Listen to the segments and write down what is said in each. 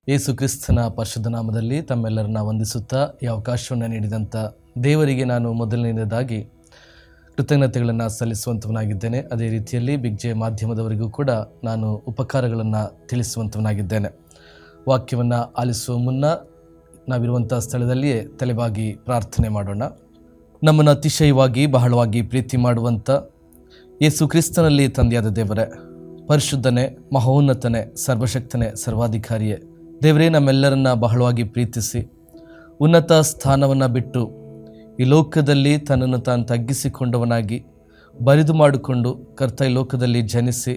ಯೇಸು ಕ್ರಿಸ್ತನ ಪರಿಶುದ್ಧ ನಾಮದಲ್ಲಿ ತಮ್ಮೆಲ್ಲರನ್ನ ವಂದಿಸುತ್ತಾ ಈ ಅವಕಾಶವನ್ನು ನೀಡಿದಂಥ ದೇವರಿಗೆ ನಾನು ಮೊದಲನೇದಾಗಿ ಕೃತಜ್ಞತೆಗಳನ್ನು ಸಲ್ಲಿಸುವಂಥವನಾಗಿದ್ದೇನೆ. ಅದೇ ರೀತಿಯಲ್ಲಿ ಬಿಗ್ ಜೆ ಮಾಧ್ಯಮದವರಿಗೂ ಕೂಡ ನಾನು ಉಪಕಾರಗಳನ್ನು ತಿಳಿಸುವಂಥವನಾಗಿದ್ದೇನೆ. ವಾಕ್ಯವನ್ನು ಆಲಿಸುವ ಮುನ್ನ ನಾವಿರುವಂಥ ಸ್ಥಳದಲ್ಲಿಯೇ ತಲೆಬಾಗಿ ಪ್ರಾರ್ಥನೆ ಮಾಡೋಣ. ನಮ್ಮನ್ನು ಅತಿಶಯವಾಗಿ ಬಹಳವಾಗಿ ಪ್ರೀತಿ ಮಾಡುವಂಥ ಯೇಸು ಕ್ರಿಸ್ತನಲ್ಲಿ ತಂದೆಯಾದ ದೇವರೇ, ಪರಿಶುದ್ಧನೇ, ಮಹೋನ್ನತನೇ, ಸರ್ವಶಕ್ತನೇ, ಸರ್ವಾಧಿಕಾರಿಯೇ ದೇವರೇ, ನಮ್ಮೆಲ್ಲರನ್ನ ಬಹಳವಾಗಿ ಪ್ರೀತಿಸಿ ಉನ್ನತ ಸ್ಥಾನವನ್ನು ಬಿಟ್ಟು ಈ ಲೋಕದಲ್ಲಿ ತನ್ನನ್ನು ತಾನು ತಗ್ಗಿಸಿಕೊಂಡವನಾಗಿ ಬರಿದು ಮಾಡಿಕೊಂಡು ಕರ್ತ ಈ ಲೋಕದಲ್ಲಿ ಜನಿಸಿ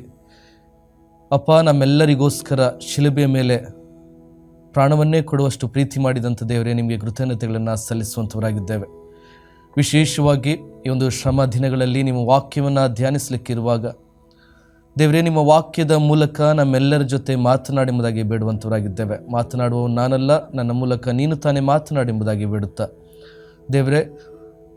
ಅಪ್ಪ ನಮ್ಮೆಲ್ಲರಿಗೋಸ್ಕರ ಶಿಲುಬೆಯ ಮೇಲೆ ಪ್ರಾಣವನ್ನೇ ಕೊಡುವಷ್ಟು ಪ್ರೀತಿ ಮಾಡಿದಂಥ ದೇವರೇ, ನಿಮಗೆ ಕೃತಜ್ಞತೆಗಳನ್ನು ಸಲ್ಲಿಸುವಂಥವರಾಗಿದ್ದೇವೆ. ವಿಶೇಷವಾಗಿ ಈ ಒಂದು ಶ್ರಮ ದಿನಗಳಲ್ಲಿ ನಿಮ್ಮ ವಾಕ್ಯವನ್ನು ಧ್ಯಾನಿಸಲಿಕ್ಕಿರುವಾಗ ದೇವರೇ, ನಿಮ್ಮ ವಾಕ್ಯದ ಮೂಲಕ ನಮ್ಮೆಲ್ಲರ ಜೊತೆ ಮಾತನಾಡಿ ಎಂಬುದಾಗಿ ಬೇಡುವಂಥವರಾಗಿದ್ದೇವೆ. ಮಾತನಾಡುವ ನಾನಲ್ಲ, ನನ್ನ ಮೂಲಕ ನೀನು ತಾನೇ ಮಾತನಾಡಿ ಎಂಬುದಾಗಿ ಬೇಡುತ್ತಾ ದೇವರೇ,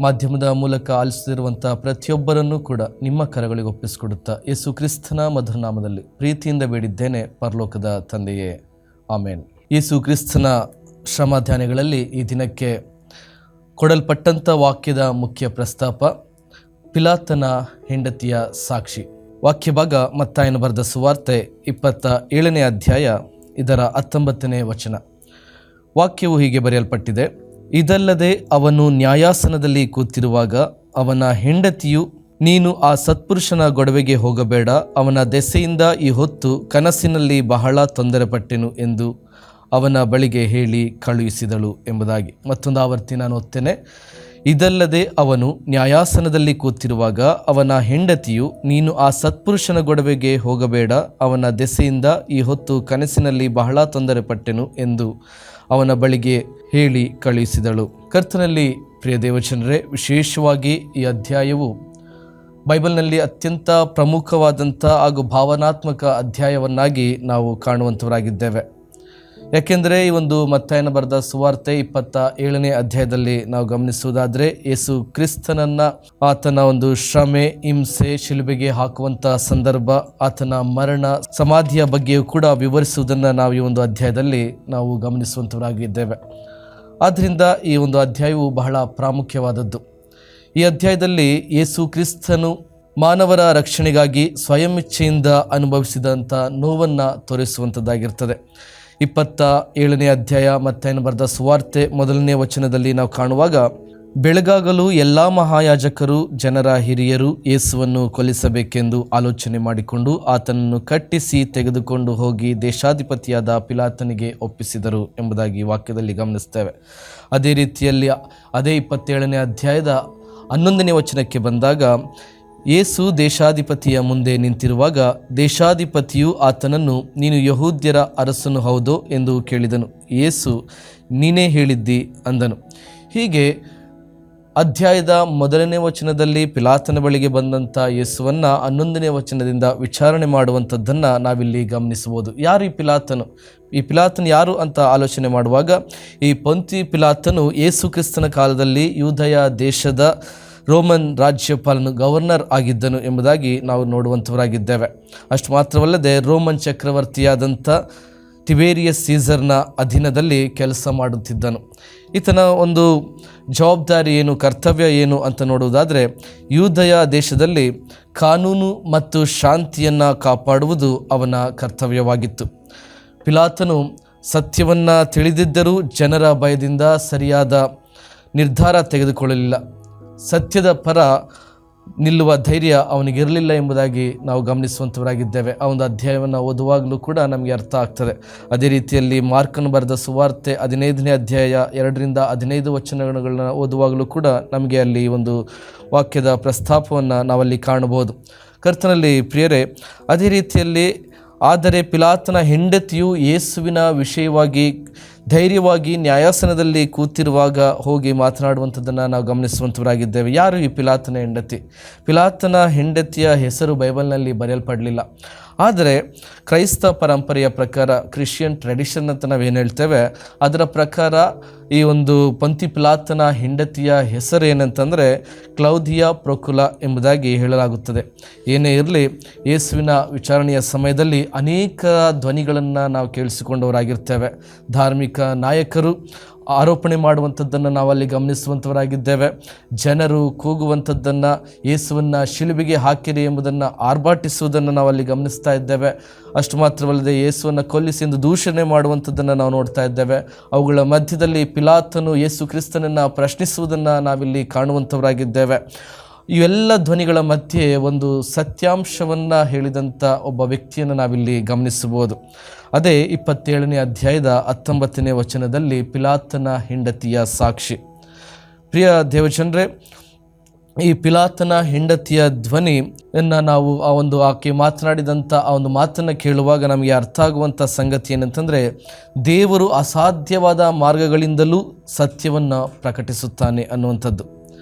ಮಾಧ್ಯಮದ ಮೂಲಕ ಆಲಿಸುತ್ತಿರುವಂಥ ಪ್ರತಿಯೊಬ್ಬರನ್ನೂ ಕೂಡ ನಿಮ್ಮ ಕರಗಳಿಗೆ ಒಪ್ಪಿಸಿಕೊಡುತ್ತಾ ಯೇಸು ಕ್ರಿಸ್ತನ ಮಧುರ ನಾಮದಲ್ಲಿ ಪ್ರೀತಿಯಿಂದ ಬೇಡಿದ್ದೇನೆ, ಪರಲೋಕದ ತಂದೆಯೇ, ಆಮೇನ್. ಯೇಸು ಕ್ರಿಸ್ತನ ಶ್ರಮ ಧ್ಯಾನಗಳಲ್ಲಿ ಈ ದಿನಕ್ಕೆ ಕೊಡಲ್ಪಟ್ಟಂಥ ವಾಕ್ಯದ ಮುಖ್ಯ ಪ್ರಸ್ತಾಪ ಪಿಲಾತನ ಹೆಂಡತಿಯ ಸಾಕ್ಷಿ. ವಾಕ್ಯ ಭಾಗ ಮತ್ತಾಯನು ಬರೆದ ಸುವಾರ್ತೆ 27ನೇ ಅಧ್ಯಾಯ ಇದರ 19ನೇ ವಚನ. ವಾಕ್ಯವು ಹೀಗೆ ಬರೆಯಲ್ಪಟ್ಟಿದೆ: ಇದಲ್ಲದೆ ಅವನು ನ್ಯಾಯಾಸನದಲ್ಲಿ ಕೂತಿರುವಾಗ ಅವನ ಹೆಂಡತಿಯು, ನೀನು ಆ ಸತ್ಪುರುಷನ ಗೊಡವೆಗೆ ಹೋಗಬೇಡ, ಅವನ ದೆಸೆಯಿಂದ ಈ ಹೊತ್ತು ಕನಸಿನಲ್ಲಿ ಬಹಳ ತೊಂದರೆಪಟ್ಟೆನು ಎಂದು ಅವನ ಬಳಿಗೆ ಹೇಳಿ ಕಳುಹಿಸಿದಳು ಎಂಬುದಾಗಿ. ಮತ್ತೊಂದು ಆವರ್ತಿ ನಾನು ಓದ್ತೇನೆ. ಇದಲ್ಲದೆ ಅವನು ನ್ಯಾಯಾಸನದಲ್ಲಿ ಕೂತಿರುವಾಗ ಅವನ ಹೆಂಡತಿಯು, ನೀನು ಆ ಸತ್ಪುರುಷನ ಗೊಡವೆಗೆ ಹೋಗಬೇಡ, ಅವನ ದೆಸೆಯಿಂದ ಈ ಹೊತ್ತು ಕನಸಿನಲ್ಲಿ ಬಹಳ ತೊಂದರೆಪಟ್ಟೆನು ಎಂದು ಅವನ ಬಳಿಗೆ ಹೇಳಿ ಕಳುಹಿಸಿದಳು. ಕರ್ತನಲ್ಲಿ ಪ್ರಿಯ ದೇವಜನರೇ, ವಿಶೇಷವಾಗಿ ಈ ಅಧ್ಯಾಯವು ಬೈಬಲ್ನಲ್ಲಿ ಅತ್ಯಂತ ಪ್ರಮುಖವಾದಂಥ ಹಾಗೂ ಭಾವನಾತ್ಮಕ ಅಧ್ಯಾಯವನ್ನಾಗಿ ನಾವು ಕಾಣುವಂಥವರಾಗಿದ್ದೇವೆ. ಯಾಕೆಂದರೆ ಈ ಒಂದು ಮತ್ತಾಯನ ಬರೆದ ಸುವಾರ್ತೆ 27ನೇ ಅಧ್ಯಾಯದಲ್ಲಿ ನಾವು ಗಮನಿಸುವುದಾದರೆ, ಯೇಸು ಕ್ರಿಸ್ತನನ್ನು ಆತನ ಒಂದು ಶ್ರಮೆ, ಹಿಂಸೆ, ಶಿಲುಬೆಗೆ ಹಾಕುವಂಥ ಸಂದರ್ಭ, ಆತನ ಮರಣ, ಸಮಾಧಿಯ ಬಗ್ಗೆಯೂ ಕೂಡ ವಿವರಿಸುವುದನ್ನು ನಾವು ಈ ಒಂದು ಅಧ್ಯಾಯದಲ್ಲಿ ನಾವು ಗಮನಿಸುವಂಥವರಾಗಿದ್ದೇವೆ. ಆದ್ದರಿಂದ ಈ ಒಂದು ಅಧ್ಯಾಯವು ಬಹಳ ಪ್ರಾಮುಖ್ಯವಾದದ್ದು. ಈ ಅಧ್ಯಾಯದಲ್ಲಿ ಯೇಸು ಕ್ರಿಸ್ತನು ಮಾನವರ ರಕ್ಷಣೆಗಾಗಿ ಸ್ವಯಂ ಇಚ್ಛೆಯಿಂದ ಅನುಭವಿಸಿದಂಥ ನೋವನ್ನು ತೋರಿಸುವಂಥದ್ದಾಗಿರ್ತದೆ. 27ನೇ ಅಧ್ಯಾಯ ಮತ್ತಾಯನು ಬರೆದ ಸುವಾರ್ತೆ 1ನೇ ವಚನದಲ್ಲಿ ನಾವು ಕಾಣುವಾಗ, ಬೆಳಗಾಗಲು ಎಲ್ಲ ಮಹಾಯಾಜಕರು ಜನರ ಹಿರಿಯರು ಯೇಸುವನ್ನು ಕೊಲ್ಲಿಸಬೇಕೆಂದು ಆಲೋಚನೆ ಮಾಡಿಕೊಂಡು ಆತನನ್ನು ಕಟ್ಟಿಸಿ ತೆಗೆದುಕೊಂಡು ಹೋಗಿ ದೇಶಾಧಿಪತಿಯಾದ ಪಿಲಾತನಿಗೆ ಒಪ್ಪಿಸಿದರು ಎಂಬುದಾಗಿ ವಾಕ್ಯದಲ್ಲಿ ಗಮನಿಸ್ತೇವೆ. ಅದೇ ರೀತಿಯಲ್ಲಿ ಅದೇ 27ನೇ ಅಧ್ಯಾಯದ 11ನೇ ವಚನಕ್ಕೆ ಬಂದಾಗ, ಯೇಸು ದೇಶಾಧಿಪತಿಯ ಮುಂದೆ ನಿಂತಿರುವಾಗ ದೇಶಾಧಿಪತಿಯು ಆತನನ್ನು, ನೀನು ಯಹೂದ್ಯರ ಅರಸನು ಹೌದೋ ಎಂದು ಕೇಳಿದನು. ಯೇಸು, ನೀನೇ ಹೇಳಿದ್ದಿ ಅಂದನು. ಹೀಗೆ ಅಧ್ಯಾಯದ 1ನೇ ವಚನದಲ್ಲಿ ಪಿಲಾತನ ಬಳಿಗೆ ಬಂದಂಥ ಯೇಸುವನ್ನು 11ನೇ ವಚನದಿಂದ ವಿಚಾರಣೆ ಮಾಡುವಂಥದ್ದನ್ನು ನಾವಿಲ್ಲಿ ಗಮನಿಸಬಹುದು. ಯಾರು ಈ ಪಿಲಾತನು? ಈ ಪಿಲಾತನು ಯಾರು ಅಂತ ಆಲೋಚನೆ ಮಾಡುವಾಗ, ಈ ಪೊಂತಿ ಪಿಲಾತನು ಯೇಸು ಕ್ರಿಸ್ತನ ಕಾಲದಲ್ಲಿ ಯೂದಯ ದೇಶದ ರೋಮನ್ ರಾಜ್ಯಪಾಲನು, ಗವರ್ನರ್ ಆಗಿದ್ದನು ಎಂಬುದಾಗಿ ನಾವು ನೋಡುವಂಥವರಾಗಿದ್ದೇವೆ. ಅಷ್ಟು ಮಾತ್ರವಲ್ಲದೆ ರೋಮನ್ ಚಕ್ರವರ್ತಿಯಾದಂಥ ತಿಬೇರಿಯಸ್ ಸೀಸರ್ನ ಅಧೀನದಲ್ಲಿ ಕೆಲಸ ಮಾಡುತ್ತಿದ್ದನು. ಈತನ ಒಂದು ಜವಾಬ್ದಾರಿ ಏನು, ಕರ್ತವ್ಯ ಏನು ಅಂತ ನೋಡುವುದಾದರೆ, ಯೂದಯ ದೇಶದಲ್ಲಿ ಕಾನೂನು ಮತ್ತು ಶಾಂತಿಯನ್ನು ಕಾಪಾಡುವುದು ಅವನ ಕರ್ತವ್ಯವಾಗಿತ್ತು. ಪಿಲಾತನು ಸತ್ಯವನ್ನು ತಿಳಿದಿದ್ದರೂ ಜನರ ಭಯದಿಂದ ಸರಿಯಾದ ನಿರ್ಧಾರ ತೆಗೆದುಕೊಳ್ಳಲಿಲ್ಲ. ಸತ್ಯದ ಪರ ನಿಲ್ಲುವ ಧೈರ್ಯ ಅವನಿಗಿರಲಿಲ್ಲ ಎಂಬುದಾಗಿ ನಾವು ಗಮನಿಸುವಂಥವರಾಗಿದ್ದೇವೆ. ಆ ಒಂದು ಅಧ್ಯಾಯವನ್ನು ಓದುವಾಗಲೂ ಕೂಡ ನಮಗೆ ಅರ್ಥ ಆಗ್ತದೆ. ಅದೇ ರೀತಿಯಲ್ಲಿ ಮಾರ್ಕನು ಬರೆದ ಸುವಾರ್ತೆ 15ನೇ ಅಧ್ಯಾಯ 2ರಿಂದ 15 ವಚನಗಳನ್ನು ಓದುವಾಗಲೂ ಕೂಡ ನಮಗೆ ಅಲ್ಲಿ ಒಂದು ವಾಕ್ಯದ ಪ್ರಸ್ತಾಪವನ್ನು ನಾವಲ್ಲಿ ಕಾಣಬಹುದು. ಕರ್ತನಲ್ಲಿ ಪ್ರಿಯರೇ, ಅದೇ ರೀತಿಯಲ್ಲಿ ಆದರೆ ಪಿಲಾತನ ಹೆಂಡತಿಯು ಯೇಸುವಿನ ವಿಷಯವಾಗಿ ಧೈರ್ಯವಾಗಿ ನ್ಯಾಯಾಸನದಲ್ಲಿ ಕೂತಿರುವಾಗ ಹೋಗಿ ಮಾತನಾಡುವಂಥದ್ದನ್ನು ನಾವು ಗಮನಿಸುವಂಥವರಾಗಿದ್ದೇವೆ. ಯಾರು ಈ ಪಿಲಾತನ ಹೆಂಡತಿ? ಪಿಲಾತನ ಹೆಂಡತಿಯ ಹೆಸರು ಬೈಬಲ್ನಲ್ಲಿ ಬರೆಯಲ್ಪಡಲಿಲ್ಲ. ಆದರೆ ಕ್ರೈಸ್ತ ಪರಂಪರೆಯ ಪ್ರಕಾರ, ಕ್ರಿಶ್ಚಿಯನ್ ಟ್ರೆಡಿಷನ್ ಅಂತ ನಾವೇನು ಹೇಳ್ತೇವೆ, ಅದರ ಪ್ರಕಾರ ಈ ಒಂದು ಪೊಂತಿ ಪಿಲಾತನ ಹೆಂಡತಿಯ ಹೆಸರೇನಂತಂದರೆ ಕ್ಲೌದಿಯಾ ಪ್ರೊಕುಲ ಎಂಬುದಾಗಿ ಹೇಳಲಾಗುತ್ತದೆ. ಏನೇ ಇರಲಿ, ಯೇಸುವಿನ ವಿಚಾರಣೆಯ ಸಮಯದಲ್ಲಿ ಅನೇಕ ಧ್ವನಿಗಳನ್ನು ನಾವು ಕೇಳಿಸಿಕೊಂಡವರಾಗಿರ್ತೇವೆ. ಧಾರ್ಮಿಕ ನಾಯಕರು ಆರೋಪಣೆ ಮಾಡುವಂಥದ್ದನ್ನು ನಾವಲ್ಲಿ ಗಮನಿಸುವಂಥವರಾಗಿದ್ದೇವೆ. ಜನರು ಕೂಗುವಂಥದ್ದನ್ನು, ಯೇಸುವನ್ನು ಶಿಲುಬೆಗೆ ಹಾಕಿರಿ ಎಂಬುದನ್ನು ಆರ್ಭಾಟಿಸುವುದನ್ನು ನಾವಲ್ಲಿ ಗಮನಿಸ್ತಾ ಇದ್ದೇವೆ. ಅಷ್ಟು ಮಾತ್ರವಲ್ಲದೆ ಯೇಸುವನ್ನು ಕೊಲ್ಲಿಸಿ ಎಂದು ದೂಷಣೆ ಮಾಡುವಂಥದ್ದನ್ನು ನಾವು ನೋಡ್ತಾ ಇದ್ದೇವೆ. ಅವುಗಳ ಮಧ್ಯದಲ್ಲಿ ಪಿಲಾತನು ಯೇಸು ಕ್ರಿಸ್ತನನ್ನು ಪ್ರಶ್ನಿಸುವುದನ್ನು ನಾವಿಲ್ಲಿ ಕಾಣುವಂಥವರಾಗಿದ್ದೇವೆ. ಇವೆಲ್ಲ ಧ್ವನಿಗಳ ಮಧ್ಯೆ ಒಂದು ಸತ್ಯಾಂಶವನ್ನು ಹೇಳಿದಂಥ ಒಬ್ಬ ವ್ಯಕ್ತಿಯನ್ನು ನಾವಿಲ್ಲಿ ಗಮನಿಸಬಹುದು. ಅದೇ 27ನೇ ಅಧ್ಯಾಯದ 19ನೇ ವಚನದಲ್ಲಿ ಪಿಲಾತನ ಹೆಂಡತಿಯ ಸಾಕ್ಷಿ. ಪ್ರಿಯ ದೇವಜನರೇ, ಈ ಪಿಲಾತನ ಹೆಂಡತಿಯ ಧ್ವನಿಯನ್ನು ನಾವು ಆಕೆ ಮಾತನಾಡಿದಂಥ ಆ ಒಂದು ಮಾತನ್ನು ಕೇಳುವಾಗ ನಮಗೆ ಅರ್ಥ ಆಗುವಂಥ ಸಂಗತಿ ಏನಂತಂದರೆ, ದೇವರು ಅಸಾಧ್ಯವಾದ ಮಾರ್ಗಗಳಿಂದಲೂ ಸತ್ಯವನ್ನು ಪ್ರಕಟಿಸುತ್ತಾನೆ ಅನ್ನುವಂಥದ್ದು.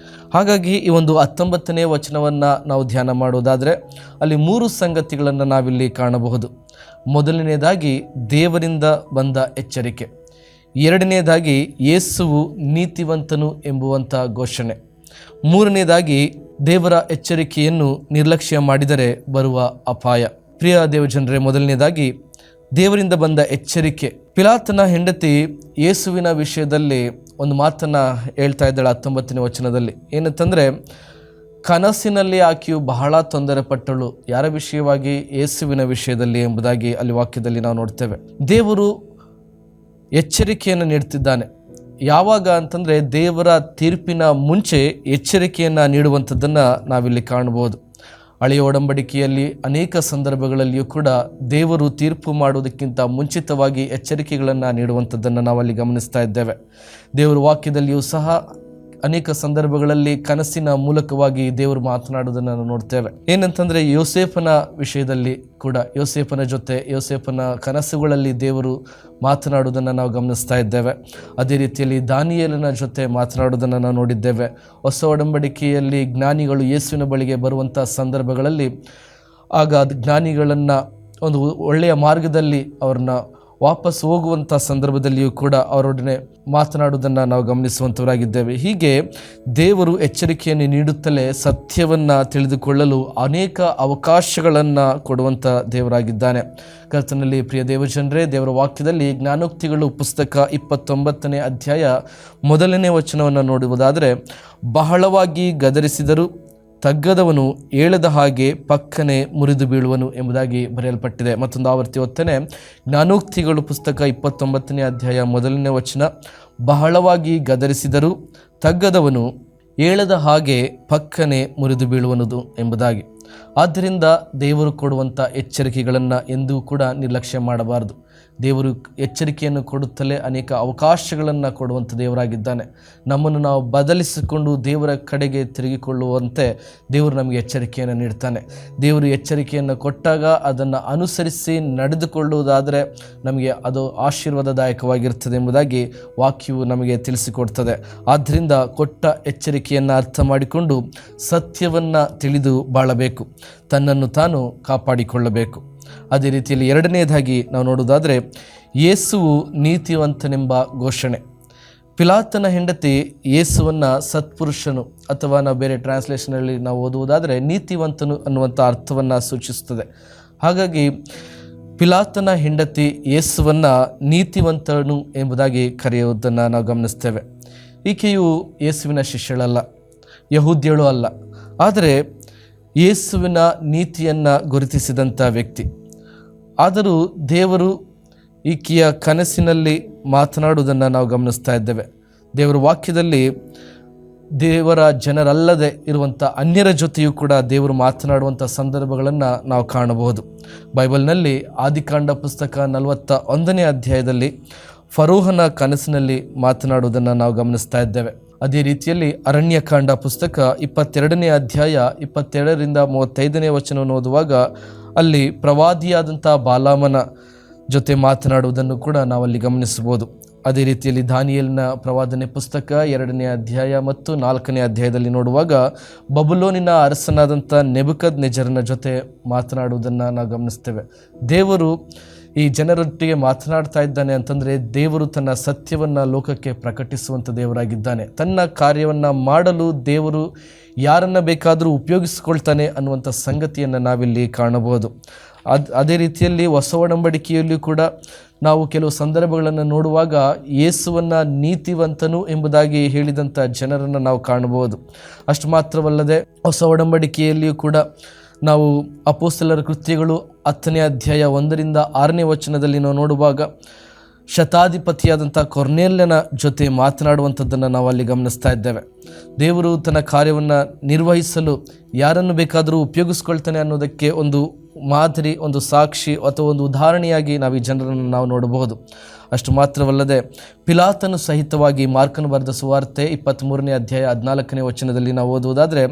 ಹಾಗಾಗಿ ಈ ಒಂದು 19ನೇ ವಚನವನ್ನು ನಾವು ಧ್ಯಾನ ಮಾಡೋದಾದರೆ ಅಲ್ಲಿ 3 ಸಂಗತಿಗಳನ್ನು ನಾವಿಲ್ಲಿ ಕಾಣಬಹುದು. ಮೊದಲನೇದಾಗಿ ದೇವರಿಂದ ಬಂದ ಎಚ್ಚರಿಕೆ, ಎರಡನೇದಾಗಿ ಯೇಸುವು ನೀತಿವಂತನು ಎಂಬುವಂಥ ಘೋಷಣೆ, ಮೂರನೇದಾಗಿ ದೇವರ ಎಚ್ಚರಿಕೆಯನ್ನು ನಿರ್ಲಕ್ಷ್ಯ ಮಾಡಿದರೆ ಬರುವ ಅಪಾಯ. ಪ್ರಿಯ ದೇವಜನರೇ, ಮೊದಲನೇದಾಗಿ ದೇವರಿಂದ ಬಂದ ಎಚ್ಚರಿಕೆ. ಪಿಲಾತನ ಹೆಂಡತಿ ಯೇಸುವಿನ ವಿಷಯದಲ್ಲಿ ಒಂದು ಮಾತನ್ನು ಹೇಳ್ತಾ ಇದ್ದಾಳೆ 19ನೇ ವಚನದಲ್ಲಿ. ಏನಂತಂದರೆ, ಕನಸಿನಲ್ಲಿ ಆಕೆಯು ಬಹಳ ತೊಂದರೆ ಪಟ್ಟಳು. ಯಾರ ವಿಷಯವಾಗಿ? ಯೇಸುವಿನ ವಿಷಯದಲ್ಲಿ ಎಂಬುದಾಗಿ ಅಲ್ಲಿ ವಾಕ್ಯದಲ್ಲಿ ನಾವು ನೋಡ್ತೇವೆ. ದೇವರು ಎಚ್ಚರಿಕೆಯನ್ನು ನೀಡ್ತಿದ್ದಾನೆ. ಯಾವಾಗ ಅಂತಂದರೆ, ದೇವರ ತೀರ್ಪಿನ ಮುಂಚೆ ಎಚ್ಚರಿಕೆಯನ್ನು ನೀಡುವಂಥದ್ದನ್ನು ನಾವಿಲ್ಲಿ ಕಾಣಬಹುದು. ಹಳೆಯ ಒಡಂಬಡಿಕೆಯಲ್ಲಿ ಅನೇಕ ಸಂದರ್ಭಗಳಲ್ಲಿಯೂ ಕೂಡ ದೇವರು ತೀರ್ಪು ಮಾಡುವುದಕ್ಕಿಂತ ಮುಂಚಿತವಾಗಿ ಎಚ್ಚರಿಕೆಗಳನ್ನು ನೀಡುವಂಥದ್ದನ್ನು ನಾವಲ್ಲಿ ಗಮನಿಸ್ತಾ ಇದ್ದೇವೆ. ದೇವರ ವಾಕ್ಯದಲ್ಲಿಯೂ ಸಹ ಅನೇಕ ಸಂದರ್ಭಗಳಲ್ಲಿ ಕನಸಿನ ಮೂಲಕವಾಗಿ ದೇವರು ಮಾತನಾಡುವುದನ್ನು ನಾವು ನೋಡ್ತೇವೆ. ಏನಂತಂದರೆ, ಯೋಸೇಫನ ವಿಷಯದಲ್ಲಿ ಕೂಡ ಯೋಸೇಫನ ಕನಸುಗಳಲ್ಲಿ ದೇವರು ಮಾತನಾಡುವುದನ್ನು ನಾವು ಗಮನಿಸ್ತಾ ಇದ್ದೇವೆ. ಅದೇ ರೀತಿಯಲ್ಲಿ ದಾನಿಯೇಲನ ಜೊತೆ ಮಾತನಾಡುವುದನ್ನು ನಾವು ನೋಡಿದ್ದೇವೆ. ಹೊಸ ಒಡಂಬಡಿಕೆಯಲ್ಲಿ ಜ್ಞಾನಿಗಳು ಯೇಸುವಿನ ಬಳಿಗೆ ಬರುವಂಥ ಸಂದರ್ಭಗಳಲ್ಲಿ ಆಗ ಜ್ಞಾನಿಗಳನ್ನು ಒಂದು ಒಳ್ಳೆಯ ಮಾರ್ಗದಲ್ಲಿ ಅವ್ರನ್ನ ವಾಪಸ್ ಹೋಗುವಂಥ ಸಂದರ್ಭದಲ್ಲಿಯೂ ಕೂಡ ಅವರೊಡನೆ ಮಾತನಾಡುವುದನ್ನು ನಾವು ಗಮನಿಸುವಂಥವರಾಗಿದ್ದೇವೆ. ಹೀಗೆ ದೇವರು ಎಚ್ಚರಿಕೆಯನ್ನು ನೀಡುತ್ತಲೇ ಸತ್ಯವನ್ನು ತಿಳಿದುಕೊಳ್ಳಲು ಅನೇಕ ಅವಕಾಶಗಳನ್ನು ಕೊಡುವಂಥ ದೇವರಾಗಿದ್ದಾನೆ. ಕರ್ತನಲ್ಲಿ ಪ್ರಿಯ ದೇವಜನರೇ, ದೇವರ ವಾಕ್ಯದಲ್ಲಿ ಜ್ಞಾನೋಕ್ತಿಗಳು ಪುಸ್ತಕ 29ನೇ ಅಧ್ಯಾಯ 1ನೇ ವಚನವನ್ನು ನೋಡುವುದಾದರೆ, ಬಹಳವಾಗಿ ಗದರಿಸಿದರೂ ತಗ್ಗದವನು ಏಳದ ಹಾಗೆ ಪಕ್ಕನೆ ಮುರಿದು ಬೀಳುವನು ಎಂಬುದಾಗಿ ಬರೆಯಲ್ಪಟ್ಟಿದೆ. ಮತ್ತೊಂದು ಆವರ್ತಿ ಓದ್ತೇನೆ. ಜ್ಞಾನೋಕ್ತಿಗಳು ಪುಸ್ತಕ 29ನೇ ಅಧ್ಯಾಯ 1ನೇ ವಚನ, ಬಹಳವಾಗಿ ಗದರಿಸಿದರೂ ತಗ್ಗದವನು ಏಳದ ಹಾಗೆ ಪಕ್ಕನೆ ಮುರಿದು ಬೀಳುವನು ಎಂಬುದಾಗಿ. ಆದ್ದರಿಂದ ದೇವರು ಕೊಡುವಂಥ ಎಚ್ಚರಿಕೆಗಳನ್ನು ಎಂದೂ ಕೂಡ ನಿರ್ಲಕ್ಷ್ಯ ಮಾಡಬಾರದು. ದೇವರು ಎಚ್ಚರಿಕೆಯನ್ನು ಕೊಡುತ್ತಲೇ ಅನೇಕ ಅವಕಾಶಗಳನ್ನು ಕೊಡುವಂಥ ದೇವರಾಗಿದ್ದಾನೆ. ನಮ್ಮನ್ನು ನಾವು ಬದಲಿಸಿಕೊಂಡು ದೇವರ ಕಡೆಗೆ ತಿರುಗಿಕೊಳ್ಳುವಂತೆ ದೇವರು ನಮಗೆ ಎಚ್ಚರಿಕೆಯನ್ನು ನೀಡ್ತಾನೆ. ದೇವರು ಎಚ್ಚರಿಕೆಯನ್ನು ಕೊಟ್ಟಾಗ ಅದನ್ನು ಅನುಸರಿಸಿ ನಡೆದುಕೊಳ್ಳುವುದಾದರೆ ನಮಗೆ ಅದು ಆಶೀರ್ವಾದದಾಯಕವಾಗಿರ್ತದೆ ಎಂಬುದಾಗಿ ವಾಕ್ಯವು ನಮಗೆ ತಿಳಿಸಿಕೊಡ್ತದೆ. ಆದ್ದರಿಂದ ಕೊಟ್ಟ ಎಚ್ಚರಿಕೆಯನ್ನು ಅರ್ಥ ಮಾಡಿಕೊಂಡು ಸತ್ಯವನ್ನು ತಿಳಿದು ಬಾಳಬೇಕು, ತನ್ನನ್ನು ತಾನು ಕಾಪಾಡಿಕೊಳ್ಳಬೇಕು. ಅದೇ ರೀತಿಯಲ್ಲಿ ಎರಡನೇದಾಗಿ ನಾವು ನೋಡುವುದಾದರೆ, ಯೇಸುವು ನೀತಿವಂತನೆಂಬ ಘೋಷಣೆ. ಪಿಲಾತನ ಹೆಂಡತಿ ಯೇಸುವನ್ನು ಸತ್ಪುರುಷನು, ಅಥವಾ ನಾವು ಬೇರೆ ಟ್ರಾನ್ಸ್ಲೇಷನಲ್ಲಿ ನಾವು ಓದುವುದಾದರೆ ನೀತಿವಂತನು ಅನ್ನುವಂಥ ಅರ್ಥವನ್ನು ಸೂಚಿಸುತ್ತದೆ. ಹಾಗಾಗಿ ಪಿಲಾತನ ಹೆಂಡತಿ ಯೇಸುವನ್ನು ನೀತಿವಂತನು ಎಂಬುದಾಗಿ ಕರೆಯುವುದನ್ನು ನಾವು ಗಮನಿಸ್ತೇವೆ. ಈಕೆಯು ಯೇಸುವಿನ ಶಿಷ್ಯಳಲ್ಲ, ಯಹೂದ್ಯಳು ಅಲ್ಲ, ಆದರೆ ಯೇಸುವಿನ ನೀತಿಯನ್ನು ಗುರುತಿಸಿದಂಥ ವ್ಯಕ್ತಿ. ಆದರೂ ದೇವರು ಈಕೆಯ ಕನಸಿನಲ್ಲಿ ಮಾತನಾಡುವುದನ್ನು ನಾವು ಗಮನಿಸ್ತಾ ಇದ್ದೇವೆ. ದೇವರ ವಾಕ್ಯದಲ್ಲಿ ದೇವರ ಜನರಲ್ಲದೆ ಇರುವಂಥ ಅನ್ಯರ ಜೊತೆಯೂ ಕೂಡ ದೇವರು ಮಾತನಾಡುವಂಥ ಸಂದರ್ಭಗಳನ್ನು ನಾವು ಕಾಣಬಹುದು. ಬೈಬಲ್ನಲ್ಲಿ ಆದಿಕಾಂಡ ಪುಸ್ತಕ 41ನೇ ಅಧ್ಯಾಯದಲ್ಲಿ ಫರೋಹನ ಕನಸಿನಲ್ಲಿ ಮಾತನಾಡುವುದನ್ನು ನಾವು ಗಮನಿಸ್ತಾ ಇದ್ದೇವೆ. ಅದೇ ರೀತಿಯಲ್ಲಿ ಅರಣ್ಯಕಾಂಡ ಪುಸ್ತಕ 22ನೇ ಅಧ್ಯಾಯ 27ರಿಂದ 35ನೇ ವಚನವನ್ನು ಓದುವಾಗ ಅಲ್ಲಿ ಪ್ರವಾದಿಯಾದಂಥ ಬಾಲಾಮನ ಜೊತೆ ಮಾತನಾಡುವುದನ್ನು ಕೂಡ ನಾವಲ್ಲಿ ಗಮನಿಸಬಹುದು. ಅದೇ ರೀತಿಯಲ್ಲಿ ದಾನಿಯೇಲನ ಪ್ರವಾದನೆ ಪುಸ್ತಕ 2ನೇ ಅಧ್ಯಾಯ ಮತ್ತು 4ನೇ ಅಧ್ಯಾಯದಲ್ಲಿ ನೋಡುವಾಗ ಬಬುಲೋನಿನ ಅರಸನಾದಂಥ ನೆಬುಕದ್ನೆಜರನ ಜೊತೆ ಮಾತನಾಡುವುದನ್ನು ನಾವು ಗಮನಿಸ್ತೇವೆ. ದೇವರು ಈ ಜನರೊಟ್ಟಿಗೆ ಮಾತನಾಡ್ತಾ ಇದ್ದಾನೆ ಅಂತಂದರೆ ದೇವರು ತನ್ನ ಸತ್ಯವನ್ನು ಲೋಕಕ್ಕೆ ಪ್ರಕಟಿಸುವಂಥ ದೇವರಾಗಿದ್ದಾನೆ. ತನ್ನ ಕಾರ್ಯವನ್ನು ಮಾಡಲು ದೇವರು ಯಾರನ್ನು ಬೇಕಾದರೂ ಉಪಯೋಗಿಸಿಕೊಳ್ತಾನೆ ಅನ್ನುವಂಥ ಸಂಗತಿಯನ್ನು ನಾವಿಲ್ಲಿ ಕಾಣಬಹುದು. ಅದೇ ರೀತಿಯಲ್ಲಿ ಹೊಸ ಒಡಂಬಡಿಕೆಯಲ್ಲಿಯೂ ಕೂಡ ನಾವು ಕೆಲವು ಸಂದರ್ಭಗಳನ್ನು ನೋಡುವಾಗ ಯೇಸುವನ್ನು ನೀತಿವಂತನು ಎಂಬುದಾಗಿ ಹೇಳಿದಂಥ ಜನರನ್ನು ನಾವು ಕಾಣಬಹುದು. ಅಷ್ಟು ಮಾತ್ರವಲ್ಲದೆ ಹೊಸ ಒಡಂಬಡಿಕೆಯಲ್ಲಿಯೂ ಕೂಡ ನಾವು ಅಪೊಸ್ತಲರ ಕೃತ್ಯಗಳು 10ನೇ ಅಧ್ಯಾಯ 1ರಿಂದ 6ನೇ ವಚನದಲ್ಲಿ ನಾವು ನೋಡುವಾಗ ಶತಾಧಿಪತಿಯಾದಂಥ ಕೊರ್ನೇಲ್ಯನ ಜೊತೆ ಮಾತನಾಡುವಂಥದ್ದನ್ನು ನಾವು ಅಲ್ಲಿ ಗಮನಿಸ್ತಾ ಇದ್ದೇವೆ. ದೇವರು ತನ್ನ ಕಾರ್ಯವನ್ನು ನಿರ್ವಹಿಸಲು ಯಾರನ್ನು ಬೇಕಾದರೂ ಉಪಯೋಗಿಸ್ಕೊಳ್ತಾನೆ ಅನ್ನೋದಕ್ಕೆ ಒಂದು ಮಾದರಿ, ಒಂದು ಸಾಕ್ಷಿ ಅಥವಾ ಒಂದು ಉದಾಹರಣೆಯಾಗಿ ನಾವು ಈ ಜನರನ್ನು ನಾವು ನೋಡಬಹುದು. ಅಷ್ಟು ಮಾತ್ರವಲ್ಲದೆ ಪಿಲಾತನು ಸಹಿತವಾಗಿ ಮಾರ್ಕನು ಬರೆದ ಸುವಾರ್ತೆ 23ನೇ ಅಧ್ಯಾಯ 14ನೇ ವಚನದಲ್ಲಿ ನಾವು ಓದುವುದಾದರೆ,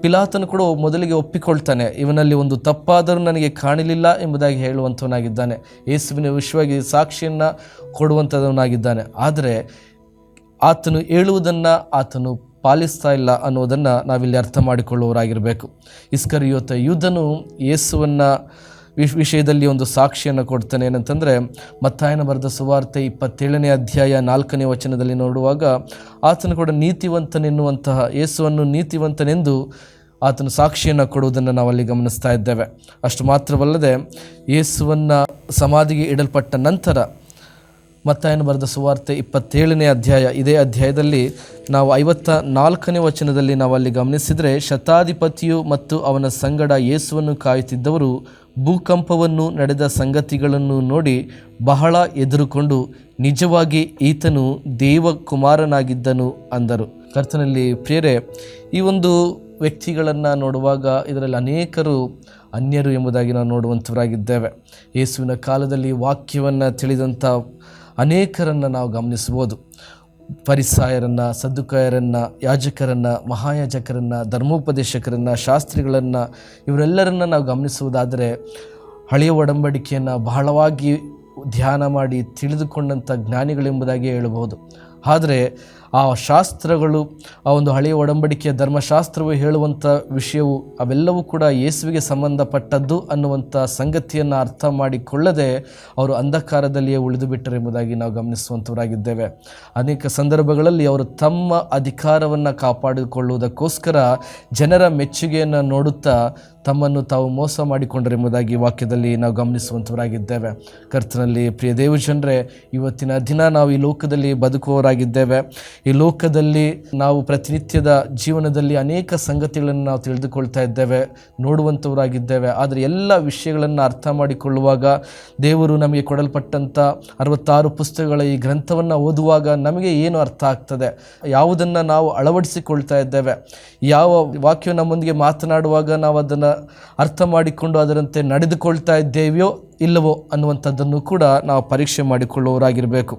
ಪಿಲಾತನು ಕೂಡ ಮೊದಲಿಗೆ ಒಪ್ಪಿಕೊಳ್ತಾನೆ, ಇವನಲ್ಲಿ ಒಂದು ತಪ್ಪಾದರೂ ನನಗೆ ಕಾಣಲಿಲ್ಲ ಎಂಬುದಾಗಿ ಹೇಳುವಂಥವನಾಗಿದ್ದಾನೆ. ಯೇಸುವಿನ ವಿಷಯವಾಗಿ ಸಾಕ್ಷಿಯನ್ನು ಕೊಡುವಂಥವನಾಗಿದ್ದಾನೆ. ಆದರೆ ಆತನು ಹೇಳುವುದನ್ನು ಆತನು ಪಾಲಿಸ್ತಾ ಇಲ್ಲ ಅನ್ನೋದನ್ನು ನಾವಿಲ್ಲಿ ಅರ್ಥ ಮಾಡಿಕೊಳ್ಳುವವರಾಗಿರಬೇಕು. ಇಸ್ಕರಿಯೋತ ಯೂದನು ಯೇಸುವನ್ನು ವಿಷಯದಲ್ಲಿ ಒಂದು ಸಾಕ್ಷಿಯನ್ನು ಕೊಡ್ತಾನೆ. ಏನಂತಂದರೆ ಮತ್ತಾಯನ ಬರೆದ ಸುವಾರ್ತೆ 27ನೇ ಅಧ್ಯಾಯ 4ನೇ ವಚನದಲ್ಲಿ ನೋಡುವಾಗ ಆತನು ಕೂಡ ನೀತಿವಂತನೆನ್ನುವಂತಹ ಯೇಸುವನ್ನು ನೀತಿವಂತನೆಂದು ಆತನು ಸಾಕ್ಷಿಯನ್ನು ಕೊಡುವುದನ್ನು ನಾವಲ್ಲಿ ಗಮನಿಸ್ತಾ ಇದ್ದೇವೆ. ಅಷ್ಟು ಮಾತ್ರವಲ್ಲದೆ ಯೇಸುವನ್ನು ಸಮಾಧಿಗೆ ಇಡಲ್ಪಟ್ಟ ನಂತರ ಮತ್ತಾಯನ ಬರೆದ ಸುವಾರ್ತೆ 27ನೇ ಅಧ್ಯಾಯ, ಇದೇ ಅಧ್ಯಾಯದಲ್ಲಿ ನಾವು 54ನೇ ವಚನದಲ್ಲಿ ನಾವು ಅಲ್ಲಿ ಗಮನಿಸಿದರೆ, ಶತಾಧಿಪತಿಯು ಮತ್ತು ಅವನ ಸಂಗಡ ಯೇಸುವನ್ನು ಕಾಯುತ್ತಿದ್ದವರು ಭೂಕಂಪವನ್ನು ನಡೆದ ಸಂಗತಿಗಳನ್ನು ನೋಡಿ ಬಹಳ ಹೆದರುಕೊಂಡು ನಿಜವಾಗಿ ಈತನು ದೇವಕುಮಾರನಾಗಿದ್ದನು ಅಂದರು. ಕರ್ತನಲ್ಲಿ ಪ್ರಿಯರೇ, ಈ ಒಂದು ವ್ಯಕ್ತಿಗಳನ್ನು ನೋಡುವಾಗ ಇದರಲ್ಲಿ ಅನೇಕರು ಅನ್ಯರು ಎಂಬುದಾಗಿ ನಾವು ನೋಡುವಂಥವರಾಗಿದ್ದೇವೆ. ಯೇಸುವಿನ ಕಾಲದಲ್ಲಿ ವಾಕ್ಯವನ್ನು ತಿಳಿದಂಥ ಅನೇಕರನ್ನು ನಾವು ಗಮನಿಸ್ಬೋದು. ಫರಿಸಾಯರನ್ನು, ಸದ್ದುಕಾಯರನ್ನು, ಯಾಜಕರನ್ನು, ಮಹಾಯಾಜಕರನ್ನು, ಧರ್ಮೋಪದೇಶಕರನ್ನು, ಶಾಸ್ತ್ರಿಗಳನ್ನು, ಇವರೆಲ್ಲರನ್ನು ನಾವು ಗಮನಿಸುವುದಾದರೆ ಹಳೆಯ ಒಡಂಬಡಿಕೆಯನ್ನು ಬಹಳವಾಗಿ ಧ್ಯಾನ ಮಾಡಿ ತಿಳಿದುಕೊಂಡಂಥ ಜ್ಞಾನಿಗಳೆಂಬುದಾಗಿ ಹೇಳಬಹುದು. ಆದರೆ ಆ ಶಾಸ್ತ್ರಗಳು, ಆ ಒಂದು ಹಳೆಯ ಒಡಂಬಡಿಕೆಯ ಧರ್ಮಶಾಸ್ತ್ರವು ಹೇಳುವಂಥ ವಿಷಯವು ಅವೆಲ್ಲವೂ ಕೂಡ ಯೇಸುವಿಗೆ ಸಂಬಂಧಪಟ್ಟದ್ದು ಅನ್ನುವಂಥ ಸಂಗತಿಯನ್ನು ಅರ್ಥ ಮಾಡಿಕೊಳ್ಳದೆ ಅವರು ಅಂಧಕಾರದಲ್ಲಿಯೇ ಉಳಿದು ಬಿಟ್ಟರೆಂಬುದಾಗಿ ನಾವು ಗಮನಿಸುವಂಥವರಾಗಿದ್ದೇವೆ. ಅನೇಕ ಸಂದರ್ಭಗಳಲ್ಲಿ ಅವರು ತಮ್ಮ ಅಧಿಕಾರವನ್ನು ಕಾಪಾಡಿಕೊಳ್ಳುವುದಕ್ಕೋಸ್ಕರ ಜನರ ಮೆಚ್ಚುಗೆಯನ್ನು ನೋಡುತ್ತಾ ತಮ್ಮನ್ನು ತಾವು ಮೋಸ ಮಾಡಿಕೊಂಡರೆಂಬುದಾಗಿ ವಾಕ್ಯದಲ್ಲಿ ನಾವು ಗಮನಿಸುವಂಥವರಾಗಿದ್ದೇವೆ. ಕರ್ತನಲ್ಲಿ ಪ್ರಿಯ ದೇವಜನರೇ, ಇವತ್ತಿನ ದಿನ ನಾವು ಈ ಲೋಕದಲ್ಲಿ ಬದುಕುವವರಾಗಿದ್ದೇವೆ. ಈ ಲೋಕದಲ್ಲಿ ನಾವು ಪ್ರತಿನಿತ್ಯದ ಜೀವನದಲ್ಲಿ ಅನೇಕ ಸಂಗತಿಗಳನ್ನು ನಾವು ತಿಳಿದುಕೊಳ್ತಾ ಇದ್ದೇವೆ, ನೋಡುವಂಥವರಾಗಿದ್ದೇವೆ. ಆದರೆ ಎಲ್ಲ ವಿಷಯಗಳನ್ನು ಅರ್ಥ ಮಾಡಿಕೊಳ್ಳುವಾಗ ದೇವರು ನಮಗೆ ಕೊಡಲ್ಪಟ್ಟಂಥ 66 ಪುಸ್ತಕಗಳ ಈ ಗ್ರಂಥವನ್ನು ಓದುವಾಗ ನಮಗೆ ಏನು ಅರ್ಥ ಆಗ್ತದೆ, ಯಾವುದನ್ನು ನಾವು ಅಳವಡಿಸಿಕೊಳ್ತಾ ಇದ್ದೇವೆ, ಯಾವ ವಾಕ್ಯ ನಮ್ಮೊಂದಿಗೆ ಮಾತನಾಡುವಾಗ ನಾವು ಅದನ್ನು ಅರ್ಥ ಮಾಡಿಕೊಂಡು ಅದರಂತೆ ನಡೆದುಕೊಳ್ತಾ ಇದ್ದೇವೆಯೋ ಇಲ್ಲವೋ ಅನ್ನುವಂಥದ್ದನ್ನು ಕೂಡ ನಾವು ಪರೀಕ್ಷೆ ಮಾಡಿಕೊಳ್ಳುವವರಾಗಿರಬೇಕು.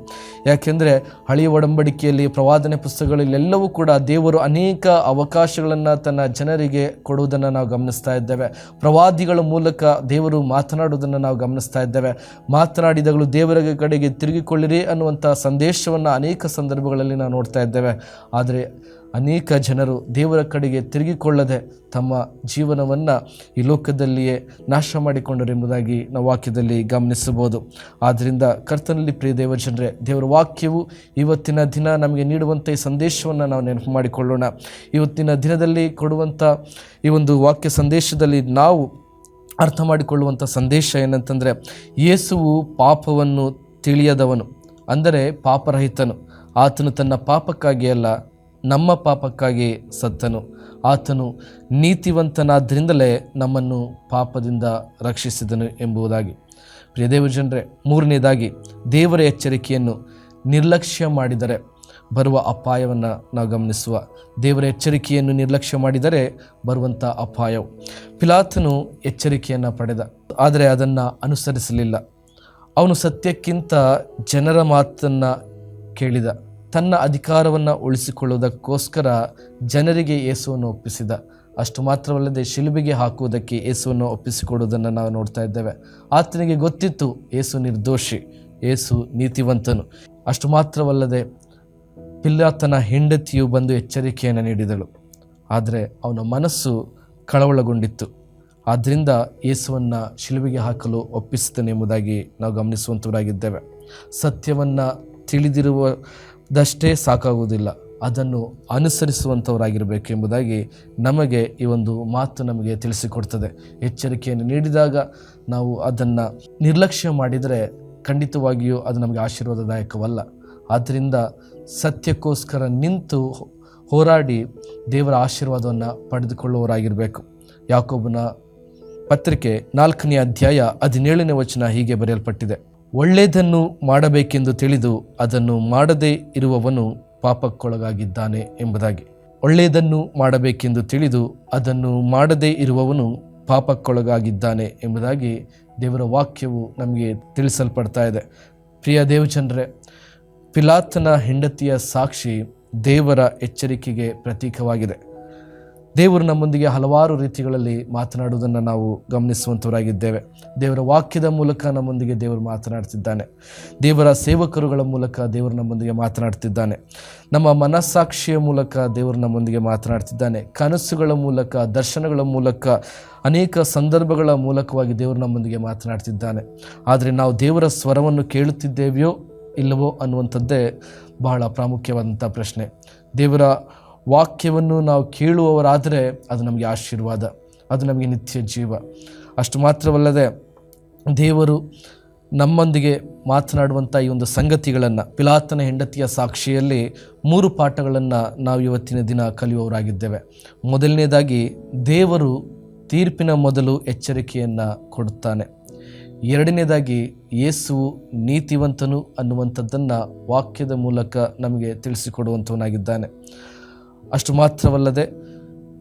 ಯಾಕೆಂದರೆ ಹಳೆಯ ಒಡಂಬಡಿಕೆಯಲ್ಲಿ, ಪ್ರವಾದನೆ ಪುಸ್ತಕಗಳಲ್ಲೆಲ್ಲವೂ ಕೂಡ ದೇವರು ಅನೇಕ ಅವಕಾಶಗಳನ್ನು ತನ್ನ ಜನರಿಗೆ ಕೊಡುವುದನ್ನು ನಾವು ಗಮನಿಸ್ತಾ ಇದ್ದೇವೆ. ಪ್ರವಾದಿಗಳ ಮೂಲಕ ದೇವರು ಮಾತನಾಡುವುದನ್ನು ನಾವು ಗಮನಿಸ್ತಾ ಇದ್ದೇವೆ. ಮಾತನಾಡಿದಗಳು ದೇವರ ಕಡೆಗೆ ತಿರುಗಿಕೊಳ್ಳಿರಿ ಅನ್ನುವಂಥ ಸಂದೇಶವನ್ನು ಅನೇಕ ಸಂದರ್ಭಗಳಲ್ಲಿ ನಾವು ನೋಡ್ತಾ ಇದ್ದೇವೆ. ಆದರೆ ಅನೇಕ ಜನರು ದೇವರ ಕಡೆಗೆ ತಿರುಗಿಕೊಳ್ಳದೆ ತಮ್ಮ ಜೀವನವನ್ನು ಈ ಲೋಕದಲ್ಲಿಯೇ ನಾಶ ಮಾಡಿಕೊಂಡರೆಂಬುದಾಗಿ ನಾವು ವಾಕ್ಯದಲ್ಲಿ ಗಮನಿಸಬಹುದು. ಆದ್ದರಿಂದ ಕರ್ತನಲ್ಲಿ ಪ್ರಿಯ ದೇವಜನರೇ, ದೇವರ ವಾಕ್ಯವು ಇವತ್ತಿನ ದಿನ ನಮಗೆ ನೀಡುವಂಥ ಈ ಸಂದೇಶವನ್ನು ನಾವು ನೆನಪು ಮಾಡಿಕೊಳ್ಳೋಣ. ಇವತ್ತಿನ ದಿನದಲ್ಲಿ ಕೊಡುವಂಥ ಈ ಒಂದು ವಾಕ್ಯ ಸಂದೇಶದಲ್ಲಿ ನಾವು ಅರ್ಥ ಮಾಡಿಕೊಳ್ಳುವಂಥ ಸಂದೇಶ ಏನಂತಂದರೆ, ಯೇಸುವು ಪಾಪವನ್ನು ತಿಳಿಯದವನು, ಅಂದರೆ ಪಾಪರಹಿತನು. ಆತನು ತನ್ನ ಪಾಪಕ್ಕಾಗಿ ಅಲ್ಲ, ನಮ್ಮ ಪಾಪಕ್ಕಾಗಿ ಸತ್ತನು. ಆತನು ನೀತಿವಂತನಾದ್ದರಿಂದಲೇ ನಮ್ಮನ್ನು ಪಾಪದಿಂದ ರಕ್ಷಿಸಿದನು ಎಂಬುದಾಗಿ. ಪ್ರಿಯ ದೇವಜನರೇ, ಮೂರನೇದಾಗಿ ದೇವರ ಎಚ್ಚರಿಕೆಯನ್ನು ನಿರ್ಲಕ್ಷ್ಯ ಮಾಡಿದರೆ ಬರುವ ಅಪಾಯವನ್ನು ನಾವು ಗಮನಿಸುವ. ದೇವರ ಎಚ್ಚರಿಕೆಯನ್ನು ನಿರ್ಲಕ್ಷ್ಯ ಮಾಡಿದರೆ ಬರುವಂಥ ಅಪಾಯವು. ಪಿಲಾತನು ಎಚ್ಚರಿಕೆಯನ್ನು ಪಡೆದ, ಆದರೆ ಅದನ್ನು ಅನುಸರಿಸಲಿಲ್ಲ. ಅವನು ಸತ್ಯಕ್ಕಿಂತ ಜನರ ಮಾತನ್ನು ಕೇಳಿದ. ತನ್ನ ಅಧಿಕಾರವನ್ನು ಉಳಿಸಿಕೊಳ್ಳುವುದಕ್ಕೋಸ್ಕರ ಜನರಿಗೆ ಯೇಸುವನ್ನು ಒಪ್ಪಿಸಿದ. ಅಷ್ಟು ಮಾತ್ರವಲ್ಲದೆ ಶಿಲುಬೆಗೆ ಹಾಕುವುದಕ್ಕೆ ಯೇಸುವನ್ನು ಒಪ್ಪಿಸಿಕೊಡುವುದನ್ನು ನಾವು ನೋಡ್ತಾ ಇದ್ದೇವೆ. ಆತನಿಗೆ ಗೊತ್ತಿತ್ತು ಯೇಸು ನಿರ್ದೋಷಿ, ಯೇಸು ನೀತಿವಂತನು. ಅಷ್ಟು ಮಾತ್ರವಲ್ಲದೆ ಪಿಲಾತನ ಹೆಂಡತಿಯು ಬಂದು ಎಚ್ಚರಿಕೆಯನ್ನು ನೀಡಿದಳು. ಆದರೆ ಅವನ ಮನಸ್ಸು ಕಳವಳಗೊಂಡಿತ್ತು. ಆದ್ದರಿಂದ ಯೇಸುವನ್ನು ಶಿಲುಬೆಗೆ ಹಾಕಲು ಒಪ್ಪಿಸುತ್ತಾನೆ ಎಂಬುದಾಗಿ ನಾವು ಗಮನಿಸುವಂಥವರಾಗಿದ್ದೇವೆ. ಸತ್ಯವನ್ನು ತಿಳಿದಿರುವುದಷ್ಟೇ ಸಾಕಾಗುವುದಿಲ್ಲ, ಅದನ್ನು ಅನುಸರಿಸುವಂಥವರಾಗಿರಬೇಕು ಎಂಬುದಾಗಿ ನಮಗೆ ಈ ಒಂದು ಮಾತು ನಮಗೆ ತಿಳಿಸಿಕೊಡ್ತದೆ. ಎಚ್ಚರಿಕೆಯನ್ನು ನೀಡಿದಾಗ ನಾವು ಅದನ್ನು ನಿರ್ಲಕ್ಷ್ಯ ಮಾಡಿದರೆ ಖಂಡಿತವಾಗಿಯೂ ಅದು ನಮಗೆ ಆಶೀರ್ವಾದದಾಯಕವಲ್ಲ. ಆದ್ದರಿಂದ ಸತ್ಯಕ್ಕೋಸ್ಕರ ನಿಂತು ಹೋರಾಡಿ ದೇವರ ಆಶೀರ್ವಾದವನ್ನು ಪಡೆದುಕೊಳ್ಳುವವರಾಗಿರಬೇಕು. ಯಾಕೋಬನ ಪತ್ರಿಕೆ 4ನೇ ಅಧ್ಯಾಯ 17ನೇ ವಚನ ಹೀಗೆ ಬರೆಯಲ್ಪಟ್ಟಿದೆ: ಒಳ್ಳೆಯದನ್ನು ಮಾಡಬೇಕೆಂದು ತಿಳಿದು ಅದನ್ನು ಮಾಡದೇ ಇರುವವನು ಪಾಪಕ್ಕೊಳಗಾಗಿದ್ದಾನೆ ಎಂಬುದಾಗಿ. ಒಳ್ಳೆಯದನ್ನು ಮಾಡಬೇಕೆಂದು ತಿಳಿದು ಅದನ್ನು ಮಾಡದೇ ಇರುವವನು ಪಾಪಕ್ಕೊಳಗಾಗಿದ್ದಾನೆ ಎಂಬುದಾಗಿ ದೇವರ ವಾಕ್ಯವು ನಮಗೆ ತಿಳಿಸಲ್ಪಡ್ತಾ ಇದೆ. ಪ್ರಿಯ ದೇವಜನರೇ, ಪಿಲಾತನ ಹೆಂಡತಿಯ ಸಾಕ್ಷಿ ದೇವರ ಎಚ್ಚರಿಕೆಗೆ ಪ್ರತೀಕವಾಗಿದೆ. ದೇವರು ನಮ್ಮೊಂದಿಗೆ ಹಲವಾರು ರೀತಿಗಳಲ್ಲಿ ಮಾತನಾಡುವುದನ್ನು ನಾವು ಗಮನಿಸುವಂಥವರಾಗಿದ್ದೇವೆ. ದೇವರ ವಾಕ್ಯದ ಮೂಲಕ ನಮ್ಮೊಂದಿಗೆ ದೇವರು ಮಾತನಾಡ್ತಿದ್ದಾನೆ. ದೇವರ ಸೇವಕರುಗಳ ಮೂಲಕ ದೇವರು ನಮ್ಮೊಂದಿಗೆ ಮಾತನಾಡ್ತಿದ್ದಾನೆ. ನಮ್ಮ ಮನಸ್ಸಾಕ್ಷಿಯ ಮೂಲಕ ದೇವರು ನಮ್ಮೊಂದಿಗೆ ಮಾತನಾಡ್ತಿದ್ದಾನೆ. ಕನಸುಗಳ ಮೂಲಕ, ದರ್ಶನಗಳ ಮೂಲಕ, ಅನೇಕ ಸಂದರ್ಭಗಳ ಮೂಲಕವಾಗಿ ದೇವರು ನಮ್ಮೊಂದಿಗೆ ಮಾತನಾಡ್ತಿದ್ದಾನೆ. ಆದರೆ ನಾವು ದೇವರ ಸ್ವರವನ್ನು ಕೇಳುತ್ತಿದ್ದೇವೆಯೋ ಇಲ್ಲವೋ ಅನ್ನುವಂಥದ್ದೇ ಬಹಳ ಪ್ರಾಮುಖ್ಯವಾದಂಥ ಪ್ರಶ್ನೆ. ದೇವರ ವಾಕ್ಯವನ್ನು ನಾವು ಕೇಳುವವರಾದರೆ ಅದು ನಮಗೆ ಆಶೀರ್ವಾದ, ಅದು ನಮಗೆ ನಿತ್ಯ ಜೀವ. ಅಷ್ಟು ಮಾತ್ರವಲ್ಲದೆ ದೇವರು ನಮ್ಮೊಂದಿಗೆ ಮಾತನಾಡುವಂಥ ಈ ಒಂದು ಸಂಗತಿಗಳನ್ನು, ಪಿಲಾತನ ಹೆಂಡತಿಯ ಸಾಕ್ಷಿಯಲ್ಲಿ 3 ಪಾಠಗಳನ್ನು ನಾವು ಇವತ್ತಿನ ದಿನ ಕಲಿಯುವವರಾಗಿದ್ದೇವೆ. ಮೊದಲನೇದಾಗಿ, ದೇವರು ತೀರ್ಪಿನ ಮೊದಲು ಎಚ್ಚರಿಕೆಯನ್ನು ಕೊಡುತ್ತಾನೆ. ಎರಡನೇದಾಗಿ, ಯೇಸುವು ನೀತಿವಂತನು ಅನ್ನುವಂಥದ್ದನ್ನು ವಾಕ್ಯದ ಮೂಲಕ ನಮಗೆ ತಿಳಿಸಿಕೊಡುವಂಥವನಾಗಿದ್ದಾನೆ. ಅಷ್ಟು ಮಾತ್ರವಲ್ಲದೆ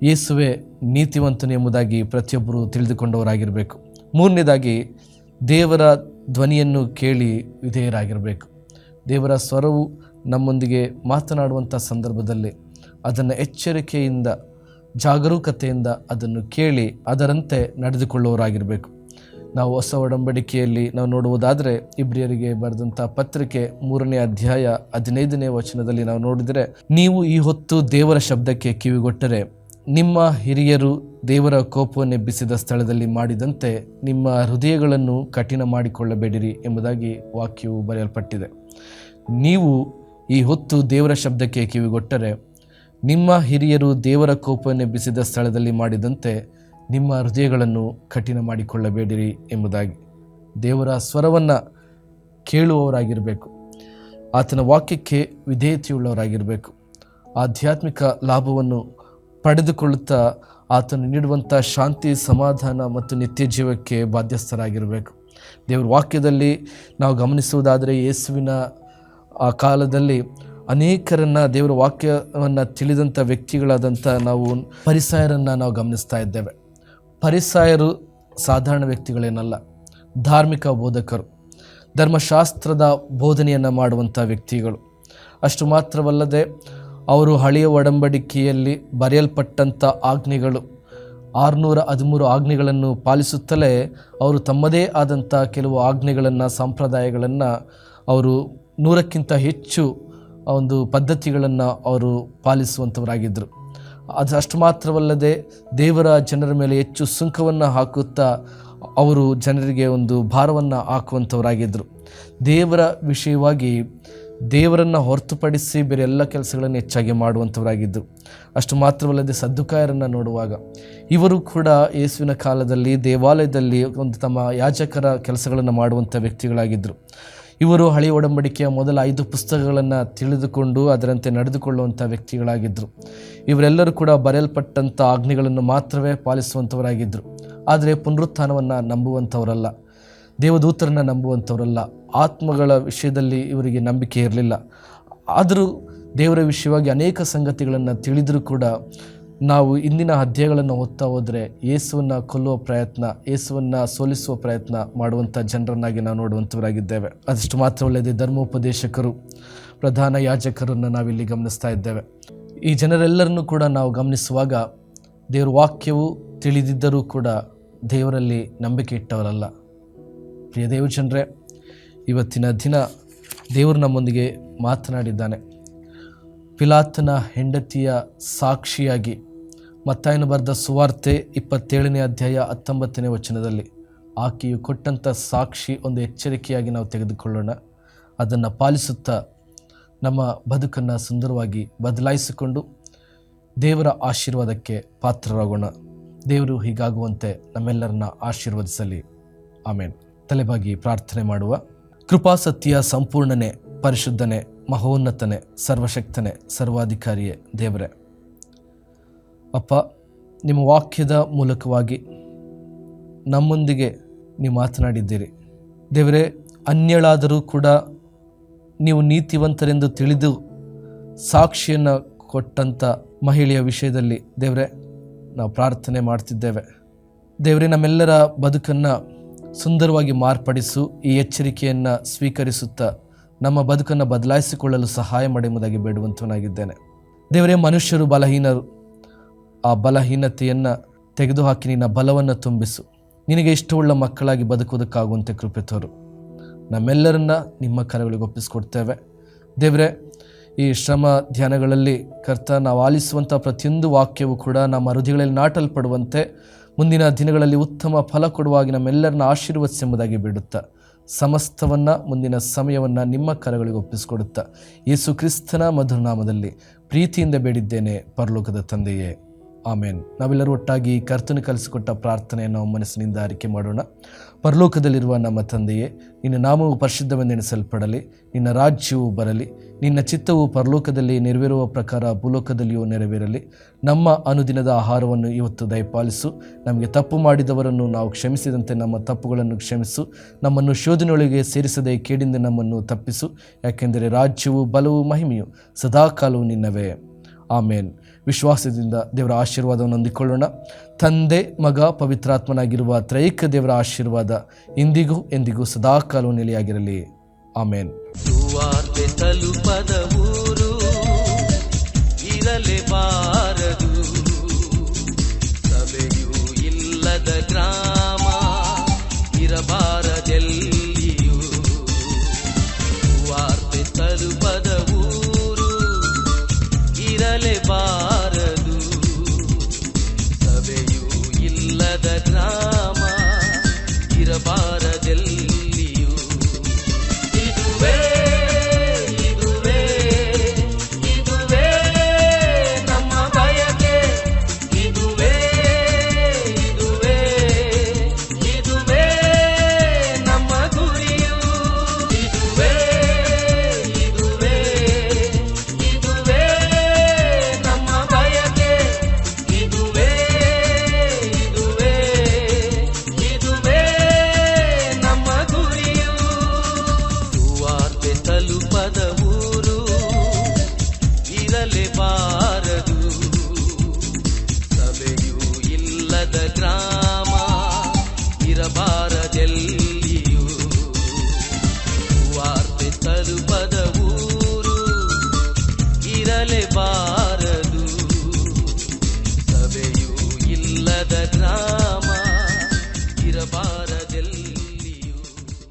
ಯೇಸುವೆ ನೀತಿವಂತನು ಎಂಬುದಾಗಿ ಪ್ರತಿಯೊಬ್ಬರು ತಿಳಿದುಕೊಂಡವರಾಗಿರಬೇಕು. ಮೂರನೇದಾಗಿ, ದೇವರ ಧ್ವನಿಯನ್ನು ಕೇಳಿ ವಿಧೇಯರಾಗಿರಬೇಕು. ದೇವರ ಸ್ವರವು ನಮ್ಮೊಂದಿಗೆ ಮಾತನಾಡುವಂಥ ಸಂದರ್ಭದಲ್ಲಿ ಅದನ್ನು ಎಚ್ಚರಿಕೆಯಿಂದ, ಜಾಗರೂಕತೆಯಿಂದ ಅದನ್ನು ಕೇಳಿ ಅದರಂತೆ ನಡೆದುಕೊಳ್ಳುವವರಾಗಿರಬೇಕು. ನಾವು ಹೊಸ ಒಡಂಬಡಿಕೆಯಲ್ಲಿ ನಾವು ನೋಡುವುದಾದರೆ ಇಬ್ರಿಯರಿಗೆ ಬರೆದಂಥ ಪತ್ರಿಕೆ 3ನೇ ಅಧ್ಯಾಯ 15ನೇ ವಚನದಲ್ಲಿ ನಾವು ನೋಡಿದರೆ, ನೀವು ಈ ಹೊತ್ತು ದೇವರ ಶಬ್ದಕ್ಕೆ ಕಿವಿಗೊಟ್ಟರೆ ನಿಮ್ಮ ಹಿರಿಯರು ದೇವರ ಕೋಪವನ್ನೆಬ್ಬಿಸಿದ ಸ್ಥಳದಲ್ಲಿ ಮಾಡಿದಂತೆ ನಿಮ್ಮ ಹೃದಯಗಳನ್ನು ಕಠಿಣ ಮಾಡಿಕೊಳ್ಳಬೇಡಿರಿ ಎಂಬುದಾಗಿ ವಾಕ್ಯವು ಬರೆಯಲ್ಪಟ್ಟಿದೆ. ನೀವು ಈ ಹೊತ್ತು ದೇವರ ಶಬ್ದಕ್ಕೆ ಕಿವಿಗೊಟ್ಟರೆ ನಿಮ್ಮ ಹಿರಿಯರು ದೇವರ ಕೋಪವನ್ನೆಬ್ಬಿಸಿದ ಸ್ಥಳದಲ್ಲಿ ಮಾಡಿದಂತೆ ನಿಮ್ಮ ಹೃದಯಗಳನ್ನು ಕಠಿಣ ಮಾಡಿಕೊಳ್ಳಬೇಡಿರಿ ಎಂಬುದಾಗಿ. ದೇವರ ಸ್ವರವನ್ನು ಕೇಳುವವರಾಗಿರಬೇಕು. ಆತನ ವಾಕ್ಯಕ್ಕೆ ವಿಧೇಯತೆಯುಳ್ಳವರಾಗಿರಬೇಕು. ಆಧ್ಯಾತ್ಮಿಕ ಲಾಭವನ್ನು ಪಡೆದುಕೊಳ್ಳುತ್ತಾ ಆತನು ನೀಡುವಂಥ ಶಾಂತಿ, ಸಮಾಧಾನ ಮತ್ತು ನಿತ್ಯ ಜೀವಕ್ಕೆ ಬಾಧ್ಯಸ್ಥರಾಗಿರಬೇಕು. ದೇವರ ವಾಕ್ಯದಲ್ಲಿ ನಾವು ಗಮನಿಸುವುದಾದರೆ ಯೇಸುವಿನ ಆ ಕಾಲದಲ್ಲಿ ಅನೇಕರನ್ನು, ದೇವರ ವಾಕ್ಯವನ್ನು ತಿಳಿದಂಥ ವ್ಯಕ್ತಿಗಳಾದಂಥ ನಾವು ಫರಿಸಾಯರನ್ನು ನಾವು ಗಮನಿಸ್ತಾ ಇದ್ದೇವೆ. ಫರಿಸಾಯರು ಸಾಧಾರಣ ವ್ಯಕ್ತಿಗಳೇನಲ್ಲ, ಧಾರ್ಮಿಕ ಬೋಧಕರು, ಧರ್ಮಶಾಸ್ತ್ರದ ಬೋಧನೆಯನ್ನು ಮಾಡುವಂಥ ವ್ಯಕ್ತಿಗಳು. ಅಷ್ಟು ಮಾತ್ರವಲ್ಲದೆ ಅವರು ಹಳೆಯ ಒಡಂಬಡಿಕೆಯಲ್ಲಿ ಬರೆಯಲ್ಪಟ್ಟಂಥ ಆಜ್ಞೆಗಳು 613 ಆಜ್ಞೆಗಳನ್ನು ಪಾಲಿಸುತ್ತಲೇ ಅವರು ತಮ್ಮದೇ ಆದಂಥ ಕೆಲವು ಆಜ್ಞೆಗಳನ್ನು, ಸಂಪ್ರದಾಯಗಳನ್ನು, ಅವರು 100ಕ್ಕಿಂತ ಹೆಚ್ಚು ಒಂದು ಪದ್ಧತಿಗಳನ್ನು ಅವರು ಪಾಲಿಸುವಂಥವರಾಗಿದ್ದರು. ಅದು ಅಷ್ಟು ಮಾತ್ರವಲ್ಲದೆ ದೇವರ ಜನರ ಮೇಲೆ ಹೆಚ್ಚು ಸುಂಕವನ್ನು ಹಾಕುತ್ತಾ ಅವರು ಜನರಿಗೆ ಒಂದು ಭಾರವನ್ನು ಹಾಕುವಂಥವರಾಗಿದ್ದರು. ದೇವರ ವಿಷಯವಾಗಿ ದೇವರನ್ನು ಹೊರತುಪಡಿಸಿ ಬೇರೆ ಎಲ್ಲ ಕೆಲಸಗಳನ್ನು ಹೆಚ್ಚಾಗಿ ಮಾಡುವಂಥವರಾಗಿದ್ದರು. ಅಷ್ಟು ಮಾತ್ರವಲ್ಲದೆ ಸದ್ದುಕಾಯರನ್ನು ನೋಡುವಾಗ ಇವರು ಕೂಡ ಯೇಸುವಿನ ಕಾಲದಲ್ಲಿ ದೇವಾಲಯದಲ್ಲಿ ಒಂದು ತಮ್ಮ ಯಾಜಕರ ಕೆಲಸಗಳನ್ನು ಮಾಡುವಂಥ ವ್ಯಕ್ತಿಗಳಾಗಿದ್ದರು. ಇವರು ಹಳೆಯ ಒಡಂಬಡಿಕೆಯ ಮೊದಲ 5 ಪುಸ್ತಕಗಳನ್ನು ತಿಳಿದುಕೊಂಡು ಅದರಂತೆ ನಡೆದುಕೊಳ್ಳುವಂಥ ವ್ಯಕ್ತಿಗಳಾಗಿದ್ದರು. ಇವರೆಲ್ಲರೂ ಕೂಡ ಬರೆಯಲ್ಪಟ್ಟಂಥ ಆಜ್ಞೆಗಳನ್ನು ಮಾತ್ರವೇ ಪಾಲಿಸುವಂಥವರಾಗಿದ್ದರು. ಆದರೆ ಪುನರುತ್ಥಾನವನ್ನು ನಂಬುವಂಥವರಲ್ಲ, ದೇವದೂತರನ್ನು ನಂಬುವಂಥವರಲ್ಲ, ಆತ್ಮಗಳ ವಿಷಯದಲ್ಲಿ ಇವರಿಗೆ ನಂಬಿಕೆ ಇರಲಿಲ್ಲ. ಆದರೂ ದೇವರ ವಿಷಯವಾಗಿ ಅನೇಕ ಸಂಗತಿಗಳನ್ನು ತಿಳಿದರೂ ಕೂಡ ನಾವು ಇಂದಿನ ಅಧ್ಯಾಯಗಳನ್ನು ಓದ್ತಾ ಹೋದರೆ ಯೇಸುವನ್ನು ಕೊಲ್ಲುವ ಪ್ರಯತ್ನ, ಯೇಸುವನ್ನು ಸೋಲಿಸುವ ಪ್ರಯತ್ನ ಮಾಡುವಂಥ ಜನರನ್ನಾಗಿ ನಾವು ನೋಡುವಂಥವರಾಗಿದ್ದೇವೆ. ಅದಷ್ಟು ಮಾತ್ರವಲ್ಲದೆ ಧರ್ಮೋಪದೇಶಕರು, ಪ್ರಧಾನ ಯಾಜಕರನ್ನು ನಾವಿಲ್ಲಿ ಗಮನಿಸ್ತಾ ಇದ್ದೇವೆ. ಈ ಜನರೆಲ್ಲರನ್ನೂ ಕೂಡ ನಾವು ಗಮನಿಸುವಾಗ ದೇವರ ವಾಕ್ಯವು ತಿಳಿದಿದ್ದರೂ ಕೂಡ ದೇವರಲ್ಲಿ ನಂಬಿಕೆ ಇಟ್ಟವರಲ್ಲ. ಪ್ರಿಯ ದೇವಜನರೇ, ಇವತ್ತಿನ ದಿನ ದೇವರು ನಮ್ಮೊಂದಿಗೆ ಮಾತನಾಡಿದ್ದಾನೆ. ಪಿಲಾತನ ಹೆಂಡತಿಯ ಸಾಕ್ಷಿಯಾಗಿ ಮತ್ತಾಯನು ಬರೆದ ಸುವಾರ್ತೆ 27ನೇ ಅಧ್ಯಾಯ 19ನೇ ವಚನದಲ್ಲಿ ಆಕೆಯು ಕೊಟ್ಟಂಥ ಸಾಕ್ಷಿ ಒಂದು ಎಚ್ಚರಿಕೆಯಾಗಿ ನಾವು ತೆಗೆದುಕೊಳ್ಳೋಣ. ಅದನ್ನು ಪಾಲಿಸುತ್ತಾ ನಮ್ಮ ಬದುಕನ್ನು ಸುಂದರವಾಗಿ ಬದಲಾಯಿಸಿಕೊಂಡು ದೇವರ ಆಶೀರ್ವಾದಕ್ಕೆ ಪಾತ್ರರಾಗೋಣ. ದೇವರು ಹೀಗಾಗುವಂತೆ ನಮ್ಮೆಲ್ಲರನ್ನ ಆಶೀರ್ವದಿಸಲಿ. ಆಮೇನ್. ತಲೆಬಾಗಿ ಪ್ರಾರ್ಥನೆ ಮಾಡುವ. ಕೃಪಾಸತ್ಯ ಸಂಪೂರ್ಣನೆ, ಪರಿಶುದ್ಧನೆ, ಮಹೋನ್ನತನೆ, ಸರ್ವಶಕ್ತನೆ, ಸರ್ವಾಧಿಕಾರಿಯೇ ದೇವರೇ, ಅಪ್ಪ, ನಿಮ್ಮ ವಾಕ್ಯದ ಮೂಲಕವಾಗಿ ನಮ್ಮೊಂದಿಗೆ ನೀವು ಮಾತನಾಡಿದ್ದೀರಿ. ದೇವರೇ, ಅನ್ಯಳಾದರೂ ಕೂಡ ನೀವು ನೀತಿವಂತರೆಂದು ತಿಳಿದು ಸಾಕ್ಷಿಯನ್ನು ಕೊಟ್ಟಂಥ ಮಹಿಳೆಯ ವಿಷಯದಲ್ಲಿ ದೇವರೇ ನಾವು ಪ್ರಾರ್ಥನೆ ಮಾಡ್ತಿದ್ದೇವೆ. ದೇವರೇ, ನಮ್ಮೆಲ್ಲರ ಬದುಕನ್ನು ಸುಂದರವಾಗಿ ಮಾರ್ಪಡಿಸು. ಈ ಎಚ್ಚರಿಕೆಯನ್ನು ಸ್ವೀಕರಿಸುತ್ತಾ ನಮ್ಮ ಬದುಕನ್ನು ಬದಲಾಯಿಸಿಕೊಳ್ಳಲು ಸಹಾಯ ಮಾಡುವುದಾಗಿ ಬೇಡುವಂತವನಾಗಿದ್ದೇನೆ. ದೇವರೇ, ಮನುಷ್ಯರು ಬಲಹೀನರು. ಆ ಬಲಹೀನತೆಯನ್ನು ತೆಗೆದುಹಾಕಿ ನಿನ್ನ ಬಲವನ್ನು ತುಂಬಿಸು. ನಿನಗೆ ಇಷ್ಟವುಳ್ಳ ಮಕ್ಕಳಾಗಿ ಬದುಕುವುದಕ್ಕಾಗುವಂತೆ ಕೃಪೆ ತೋರು. ನಮ್ಮೆಲ್ಲರನ್ನ ನಿಮ್ಮ ಕರಗಳಿಗೆ ಒಪ್ಪಿಸ್ಕೊಡ್ತೇವೆ. ದೇವರೇ, ಈ ಶ್ರಮ ಧ್ಯಾನಗಳಲ್ಲಿ ಕರ್ತ ನಾವು ಆಲಿಸುವಂಥ ಪ್ರತಿಯೊಂದು ವಾಕ್ಯವೂ ಕೂಡ ನಮ್ಮ ಹೃದಯಗಳಲ್ಲಿ ನಾಟಲ್ಪಡುವಂತೆ ಮುಂದಿನ ದಿನಗಳಲ್ಲಿ ಉತ್ತಮ ಫಲ ಕೊಡುವಾಗಿ ನಮ್ಮೆಲ್ಲರನ್ನ ಆಶೀರ್ವದಿಸೆಂಬುದಾಗಿ ಬಿಡುತ್ತಾ ಸಮಸ್ತವನ್ನು ಮುಂದಿನ ಸಮಯವನ್ನು ನಿಮ್ಮ ಕರಗಳಿಗೆ ಒಪ್ಪಿಸಿಕೊಡುತ್ತಾ ಯೇಸು ಕ್ರಿಸ್ತನ ಮಧುರ ನಾಮದಲ್ಲಿ ಪ್ರೀತಿಯಿಂದ ಬೇಡಿದ್ದೇನೆ ಪರಲೋಕದ ತಂದೆಯೇ, ಆಮೇನ್. ನಾವೆಲ್ಲರೂ ಒಟ್ಟಾಗಿ ಕರ್ತನು ಕಲಿಸಿಕೊಟ್ಟ ಪ್ರಾರ್ಥನೆಯನ್ನು ನಾವು ಮನಸ್ಸಿನಿಂದ ಆರಿಕೆ ಮಾಡೋಣ. ಪರಲೋಕದಲ್ಲಿರುವ ನಮ್ಮ ತಂದೆಯೇ, ನಿನ್ನ ನಾಮವು ಪರಿಶುದ್ಧವೆಂದೆಣಿಸಲ್ಪಡಲಿ, ನಿನ್ನ ರಾಜ್ಯವು ಬರಲಿ, ನಿನ್ನ ಚಿತ್ತವು ಪರಲೋಕದಲ್ಲಿ ನೆರವೇರುವ ಪ್ರಕಾರ ಭೂಲೋಕದಲ್ಲಿಯೂ ನೆರವೇರಲಿ. ನಮ್ಮ ಅನುದಿನದ ಆಹಾರವನ್ನು ಇವತ್ತು ದಯಪಾಲಿಸು. ನಮಗೆ ತಪ್ಪು ಮಾಡಿದವರನ್ನು ನಾವು ಕ್ಷಮಿಸಿದಂತೆ ನಮ್ಮ ತಪ್ಪುಗಳನ್ನು ಕ್ಷಮಿಸು. ನಮ್ಮನ್ನು ಶೋಧನೆಯೊಳಗೆ ಸೇರಿಸದೆ ಕೇಡಿಂದ ನಮ್ಮನ್ನು ತಪ್ಪಿಸು. ಯಾಕೆಂದರೆ ರಾಜ್ಯವು, ಬಲವು, ಮಹಿಮೆಯು ಸದಾಕಾಲವು ನಿನ್ನವೇ. ಆಮೇನ್. ವಿಶ್ವಾಸದಿಂದ ದೇವರ ಆಶೀರ್ವಾದವನ್ನು ಹೊಂದಿಕೊಳ್ಳೋಣ. ತಂದೆ, ಮಗ, ಪವಿತ್ರಾತ್ಮನಾಗಿರುವ ತ್ರೈಕ ದೇವರ ಆಶೀರ್ವಾದ ಇಂದಿಗೂ ಎಂದಿಗೂ ಸದಾಕಾಲವು ನೆಲೆಯಾಗಿರಲಿ. ಆಮೇನ್. ಸುವಾರ್ತೆ ತಲುಪದ ಊರು ಇರಲೇಬಾರದು, ಸಭೆಯೂ ಇಲ್ಲದ ಗ್ರಾಮ ಇರಬಾರದೆಲ್ಲಿಯೂ. ಸುವಾರ್ತೆ ತಲುಪದ ಊರು ಇರಲೇಬಾರದು, ಸಭೆಯೂ ಇಲ್ಲದ ಗ್ರಾಮ ಇರಬಾರದೆ